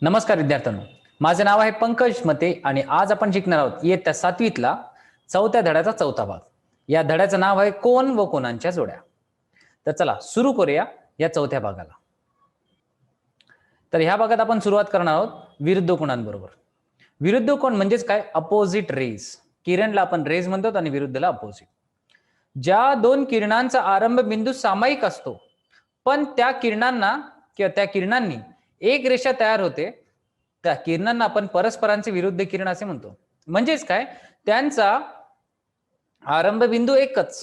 नमस्कार विद्यार्थ्यांनो, माझे नाव आहे पंकज मते आणि आज आपण शिकणार आहोत इयत्ता 7वीतला चौथ्या धड्याचा चौथा भाग. या धड्याचं नाव आहे कोन व कोनांच्या जोड्या. तर चला सुरू करूया या चौथ्या भागाला. तर ह्या भागात आपण सुरुवात करणार आहोत विरुद्ध कोनांबरोबर. विरुद्ध कोन म्हणजेच काय? Opposite raise. किरणला आपण रेज म्हणतो आणि विरुद्धला अपोजिट. ज्या दोन किरणांचा आरंभ बिंदू सामायिक असतो पण त्या किरणांना किंवा त्या किरणांनी एक रेषा तयार होते, त्या किरणांना आपण परस्परांचे विरुद्ध किरण असे म्हणतो. म्हणजेच काय? त्यांचा आरंभ बिंदू एकच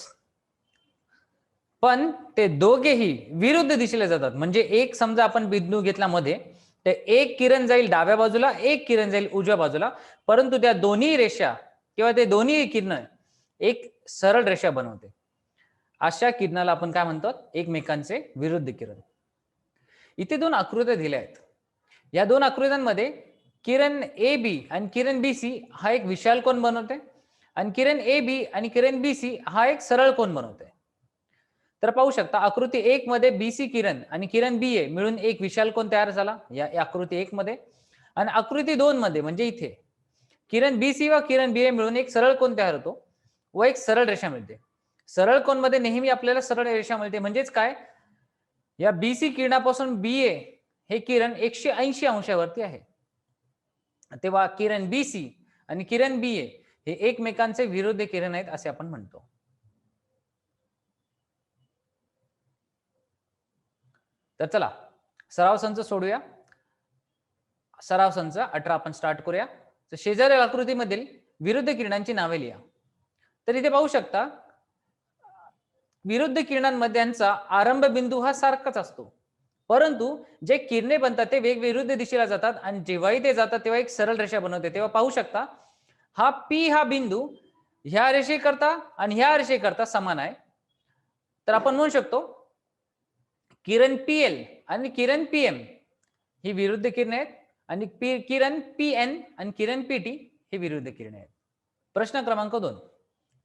पण ते दोघेही विरुद्ध दिशेला जातात. म्हणजे एक समजा आपण बिंदू घेतला मध्ये, तर एक किरण जाईल डाव्या बाजूला, एक किरण जाईल उजव्या बाजूला, परंतु त्या दोन्ही रेषा किंवा ते दोन्ही किरण एक सरळ रेषा बनवते. अशा किरणाला आपण काय म्हणतो? एकमेकांचे विरुद्ध किरण. इथे दोन आकृत्या दिल्या आहेत. या दोन आकृत्यांमध्ये किरण ए बी आणि किरण बी सी हा एक विशाल कोन बनवते आणि किरण ए बी आणि किरण बी सी हा एक सरळ कोन बनवते. तर पाहू शकता आकृती 1 मध्ये बीसी किरण आणि किरण बी ए मिळून एक विशाल कोन तयार झाला या आकृती 1 मध्ये. आणि आकृती 2 मध्ये म्हणजे इथे किरण बी सी व किरण बी ए मिळून एक सरळ कोन तयार होतो व एक सरळ रेषा मिळते. सरळ कोन मध्ये नेहमी आपल्याला सरळ रेषा मिळते. म्हणजेच काय? या बीसी किरणापासून बी ए हे किरण 180 अंशावरती आहे, तेव्हा किरण बी सी आणि किरण बी ए हे एकमेकांचे विरुद्ध किरण आहेत असे आपण म्हणतो. तर चला सराव संच सोडूया. सराव संच 18 आपण स्टार्ट करूया. तर शेजारील आकृतीमधील विरुद्ध किरणांची नावे लिहा. तर इथे पाहू शकता विरुद्ध किरणांमध्यांचा आरंभ बिंदू हा सारखाच असतो, परंतु जे किरणे बनतात ते वेगविरुद्ध दिशेला जातात आणि जेव्हाही ते जातात तेव्हा एक सरळ रेषा बनवते. तेव्हा पाहू शकता हा पी हा बिंदू ह्या रेषेकरता आणि ह्या रेषेकरता समान आहे. तर आपण म्हणू शकतो किरण पीएल आणि किरण पीएम ही विरुद्ध किरणे आहेत आणि किरण पीएन आणि किरण पीटी हे विरुद्ध किरणे आहेत. प्रश्न क्रमांक 2,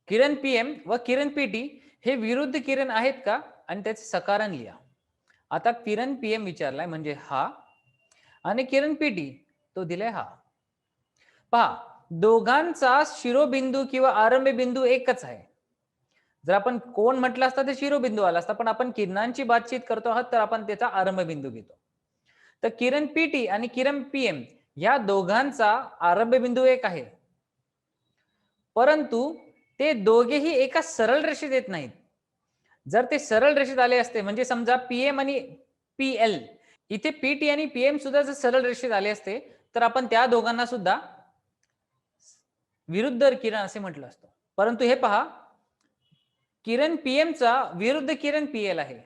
किरण पीएम व किरण पीटी हे विरुद्ध किरण आहेत का आणि त्याचे सकारण लिहा. आता किरण पीएम विचारलाय म्हणजे हा आणि किरण पीटी तो दिलाय हा. पहा दोघांचा शिरोबिंदू किंवा आरंभ बिंदू एकच आहे. जर आपण कोण म्हटलं असतं तर शिरोबिंदू आला असता, पण आपण किरणांची बातचीत करतो आहोत तर आपण त्याचा आरंभ बिंदू घेतो. तर किरण पीटी आणि किरण पीएम या दोघांचा आरंभ बिंदू एक आहे, परंतु ते दोघेही एका सरळ रेषेत येत नाहीत. जर ते सरळ रेषेत आले असते म्हणजे समजा पीएम आणि पीएल, इथे पीटी आणि पीएम सुद्धा जर सरळ रेषेत आले असते तर आपण त्या दोघांना सुद्धा विरुद्ध किरण असे म्हटलं असतं. परंतु हे पहा किरण पीएम चा विरुद्ध किरण पीएल आहे,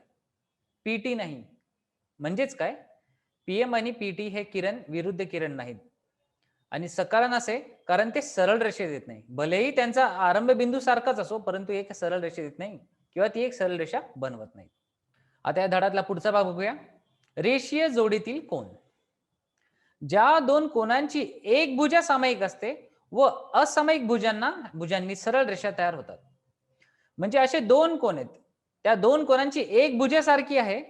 पीटी नाही. म्हणजेच काय? पीएम आणि पीटी हे किरण विरुद्ध किरण नाहीत आणि सकारण असे कारण ते सरळ रेषेत येत नाही. भलेही त्यांचा आरंभ बिंदू सारखाच असो परंतु एक सरळ रेषेत येत नाही किंवा ती एक सरळ रेषा बनवत नाही. आता या धड्यातला पुढचा भाग बघूया. रेषीय जोडीतील कोन. ज्या दोन कोनांची एक भुजा सामायिक असते व असामायिक भुजांनी सरळ रेषा तयार होतात. म्हणजे असे दोन कोन आहेत, त्या दोन कोनांची एक भुजा सारखी आहे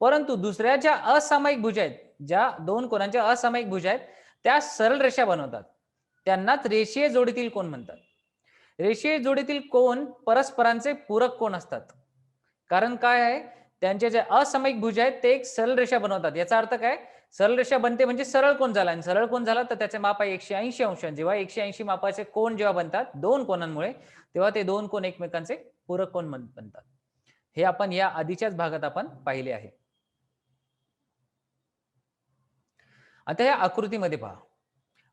परंतु दुसऱ्या ज्या असामायिक भुजा आहेत, ज्या दोन कोनांच्या असामायिक भुजा आहेत त्या सरळ रेषा बनवतात, त्यांनाच रेषीय जोडीतील कोन म्हणतात. रेषीय जोडीतील कोन परस्परांचे पूरक कोन असतात. कारण काय आहे? त्यांच्या ज्या असामायिक भुजा आहेत ते एक सरळ रेषा बनवतात. याचा अर्थ काय? सरळ रेषा बनते म्हणजे सरळ कोन झाला आणि सरळ कोन झाला तर त्याचे माप आहे 180 अंश. जेव्हा 180 मापाचे कोन जेव्हा बनतात दोन कोनांमुळे तेव्हा ते दोन कोन एकमेकांचे पूरक कोन बनतात. हे आपण या आधीच्याच भागात आपण पाहिले आहे. आता या आकृतीमध्ये पहा.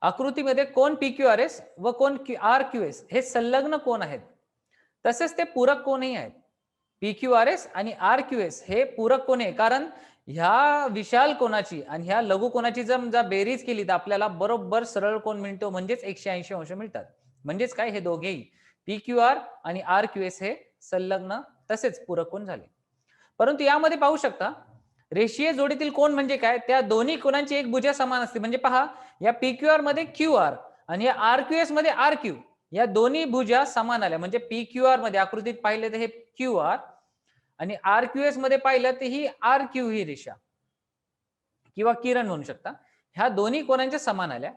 आकृतीमध्ये कोन पीक्यूआरएस व कोन आरक्यूएस हे संलग्न कोन आहेत. तसेच ते पूरक कोनही आहेत. पीक्यूआरएस आणि आरक्यूएस हे पूरक कोन आहे कारण ह्या विशाल कोनाची आणि ह्या लघु कोनाची जर बेरीज केली तर आपल्याला बरोबर सरळ कोन मिळतो म्हणजेच 180 अंश मिळतात. म्हणजेच काय? हे दोघेही पीक्यूआर आणि आरक्यूएस हे संलग्न तसेच पूरक कोन झाले. परंतु यामध्ये पाहू शकता रेषीय जोडीतील कोन म्हणजे काय? त्या दोन्ही कोनांची एक भुजा समान असते. म्हणजे पहा या पीक्यूआर मध्ये क्यूआर आणि या आरक्यूएस मध्ये आरक्यू या दोन्ही भुजा समान आल्या. म्हणजे पीक्यूआर मध्ये आकृतीत पाहिले तर हे क्यूआर आणि आरक्यूएस मध्ये पाहिलं तर ही आरक्यू ही रेषा किंवा किरण म्हणू शकता. ह्या दोन्ही कोनांच्या समान आल्या.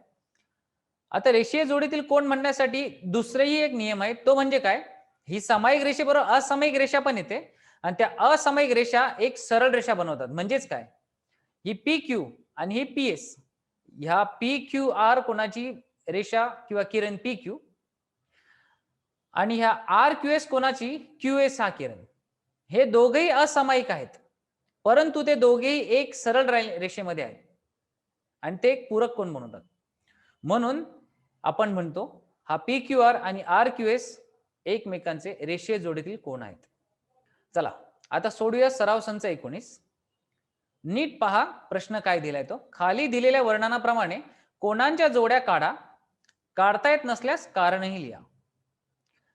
आता रेषीय जोडीतील कोन म्हणण्यासाठी दुसरेही एक नियम आहे, तो म्हणजे काय, ही सामायिक रेषेबरोबर असामायिक रेषा पण येते आणि त्या असामायिक रेषा एक सरळ रेषा बनवतात. म्हणजेच काय, ही पी क्यू आणि ही पी एस, ह्या पी क्यू आर कोणाची रेषा किंवा किरण पी क्यू आणि ह्या आर क्यू एस कोणाची क्यू एस हा किरण, हे दोघेही असामायिक आहेत, परंतु ते दोघेही एक सरळ रेषेमध्ये आहेत आणि ते एक पूरक कोन बनवतात. म्हणून आपण म्हणतो हा पी क्यू आर आणि आर क्यू एस एकमेकांचे रेषीय जोडीतील कोन आहेत. चला आता सोडूया सराव संच 19. नीट पहा प्रश्न काय दिलाय तो. खाली दिलेल्या वर्णनाप्रमाणे कोणांच्या जोड्या काढा, काढता येत नसल्यास कारणही लिहा.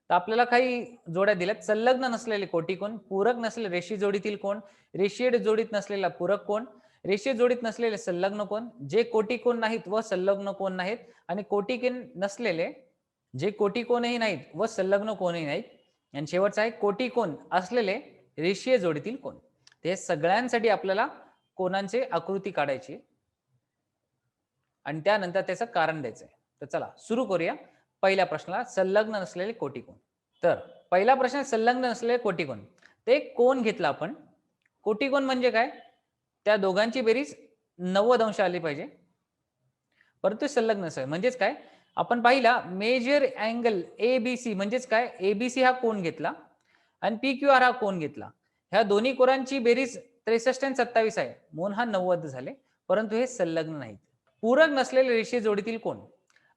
तर आपल्याला काही जोड्या दिल्यात. संलग्न नसलेले कोटिकोण, पूरक नसलेले रेषीय जोडीतील कोण, रेषीय जोडीत नसलेला पूरक कोण, रेषीय जोडीत नसलेले संलग्न कोण, जे कोटिकोण नाहीत व संलग्न कोण नाहीत, आणि कोटिकोण नसलेले जे कोटिकोणही नाहीत व संलग्न कोणही नाहीत, आणि शेवटचा आहे कोटिकोण असलेले रेषीय जोडीतील कोण. ते सगळ्यांसाठी आपल्याला कोणांची आकृती काढायची आणि त्यानंतर त्याचं कारण द्यायचंय. तर चला सुरू करूया पहिल्या प्रश्नाला, संलग्न नसलेले कोटिकोण. तर पहिला प्रश्न संलग्न नसलेले कोटिकोण. ते कोण घेतला आपण. कोटिकोण म्हणजे काय, त्या दोघांची बेरीज 90 अंश आली पाहिजे, परंतु संलग्न नसावे. म्हणजेच काय, आपण पाहिला मेजर अँगल एबीसी, म्हणजेच काय, एबीसी हा कोण घेतला आणि पी क्यू आर हा कोण घेतला. ह्या दोन्ही कोणांची बेरीज 63 आणि 27 आहे, म्हणून हा 90 झाले, परंतु हे संलग्न नाहीत. पूरक नसलेले रेषीय जोडीतील कोण,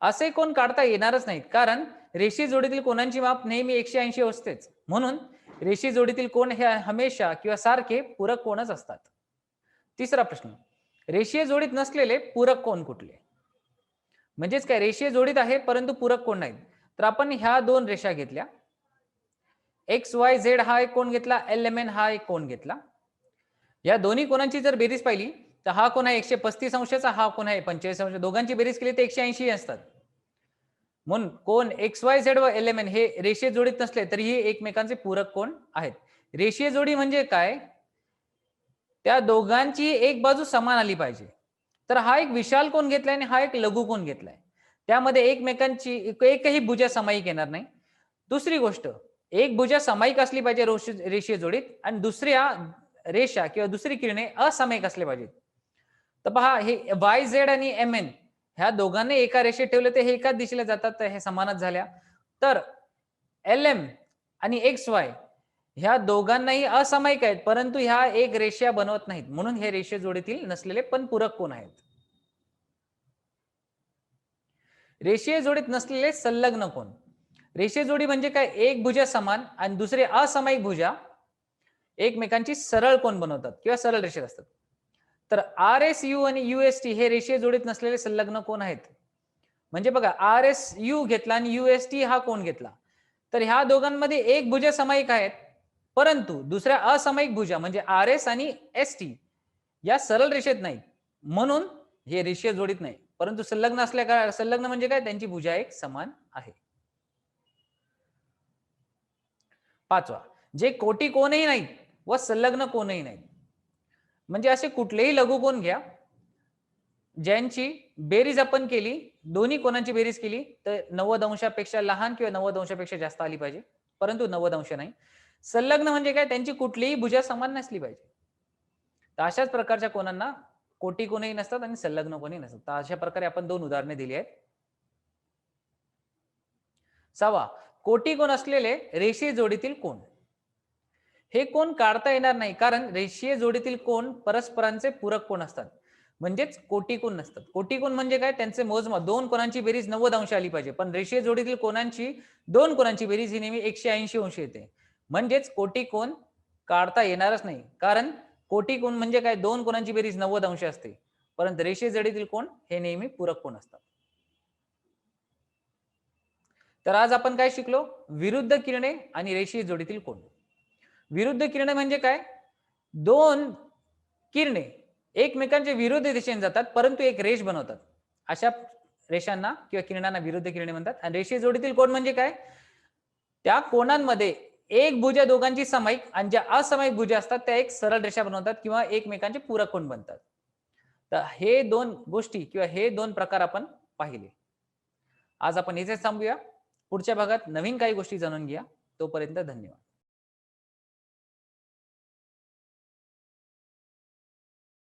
असे कोण काढता येणारच नाहीत, कारण रेषीय जोडीतील कोणांची माप नेहमी 180 असतेच. म्हणून रेषीय जोडीतील कोण हे हमेशा किंवा सारखे पूरक कोणच असतात. तिसरा प्रश्न, रेषीय जोडीत नसलेले पूरक कोण कुठले. म्हणजेच काय, रेषीय जोडीत आहे परंतु पूरक कोण नाहीत. तर आपण ह्या दोन रेषा घेतल्या, एक्स वाय झेड हा एक कोण घेतला, एल एम एन हा एक कोण घेतला. या दोन्ही कोणांची जर बेरीज पाहिली तर हा कोण आहे 135 अंशाचा, हा कोण आहे 45 अंश, दोघांची बेरीज केली तर 180 असतात. म्हणून कोण एक्स वाय झेड व एल एम एन हे रेषीय जोडीत नसले तरीही एकमेकांचे पूरक कोण आहेत. रेषीय जोडी म्हणजे काय, त्या दोघांची एक बाजू समान आली पाहिजे. तर हा एक विशाल कोण घेतलाय आणि हा एक लघु कोण घेतलाय, त्यामध्ये एकमेकांची एकही भुजा सामायिक येणार नाही. दुसरी गोष्ट, एक भुजा सामायिक असली पाहिजे रेषीय जोडीत आणि दुसऱ्या रेषा किंवा दुसरी किरणे असामायिक असले पाहिजेत. तर पहा, हे वाय झेड आणि एम एन ह्या दोघांनी एका रेषेत ठेवले तर हे एकाच दिशेला जातात, तर हे समानच झाल्या. तर एल एम आणि एक्स वाय ह्या दोघांनाही असामायिक आहेत, परंतु ह्या एक रेषा बनवत नाहीत, म्हणून हे रेषीय जोडीतील नसलेले पण पूरक कोण आहेत. रेषीय जोडीत नसलेले संलग्न कोण. रेषीय जोडी म्हणजे काय, एक भुजा समान आणि दुसरे असामायिक भुजा एकमेकांची सरळ कोण बनवतात किंवा सरळ रेषेत असतात. तर आर एस यू आणि युएसटी हे रेषीय जोडीत नसलेले संलग्न कोण आहेत. म्हणजे बघा, आर एस यू घेतला आणि युएसटी हा कोण घेतला, तर ह्या दोघांमध्ये एक भुजा सामायिक आहेत, परंतु दुसऱ्या असामायिक भुजा म्हणजे आर एस आणि एस टी या सरळ रेषेत नाहीत, म्हणून हे रेषीय जोडीत नाही. परंतु संलग्न असल्या, संलग्न म्हणजे काय, त्यांची भुजा एक समान आहे. पाचवा, जे कोटी कोणही नाहीत व संलग्न कोणही नाहीत. म्हणजे असे कुठलेही लघुकोन घ्या ज्यांची बेरीज आपण केली, दोन्ही कोणांची बेरीज केली तर 90 अंशापेक्षा लहान किंवा 90 अंशापेक्षा जास्त आली पाहिजे, परंतु 90 अंश नाही. संलग्न म्हणजे काय, त्यांची कुठलीही भुजा समान नसली पाहिजे. तर अशाच प्रकारच्या कोणांना कोटी कोणही नसतात आणि संलग्न कोणही नसतात. तर अशा प्रकारे आपण दोन उदाहरणे दिली आहेत. सहावा, कोटी कोण असलेले रेषीय जोडीतील कोण. हे कोण काढता येणार नाही, कारण रेषीय जोडीतील कोण परस्परांचे पूरक कोण असतात, म्हणजेच कोटिकोण नसतात. कोटिकोण म्हणजे काय, त्यांचे मोजमाप दोन कोणांची बेरीज 90 अंश आली पाहिजे, पण रेषीय जोडीतील कोणांची दोन कोणांची बेरीज ही नेहमी 180 अंश येते, म्हणजेच कोटिकोण काढता येणारच नाही. कारण कोटिकोण म्हणजे काय, दोन कोणांची बेरीज 90 अंश असते, परंतु रेषीय जोडीतील कोण हे नेहमी पूरक कोण असतात. तर आज आपण काय शिकलो, विरुद्ध किरणे आणि रेषीय जोडीतील कोण. विरुद्ध किरणे म्हणजे काय, दोन किरणे एकमेकांच्या विरुद्ध दिशेने जातात परंतु एक रेष बनवतात, अशा रेषांना किंवा किरणांना विरुद्ध किरणे म्हणतात. आणि रेषीय जोडीतील कोण म्हणजे काय, त्या कोणांमध्ये एक भुजा दोघांची सामायिक आणि ज्या असामायिक भुजा असतात त्या एक सरळ रेषा बनवतात किंवा एकमेकांचे पूरक कोण बनतात. तर हे दोन गोष्टी किंवा हे दोन प्रकार आपण पाहिले. आज आपण इथेच थांबूया. पुढच्या भागात नवीन काही गोष्टी जाणून घ्या. तोपर्यंत धन्यवाद.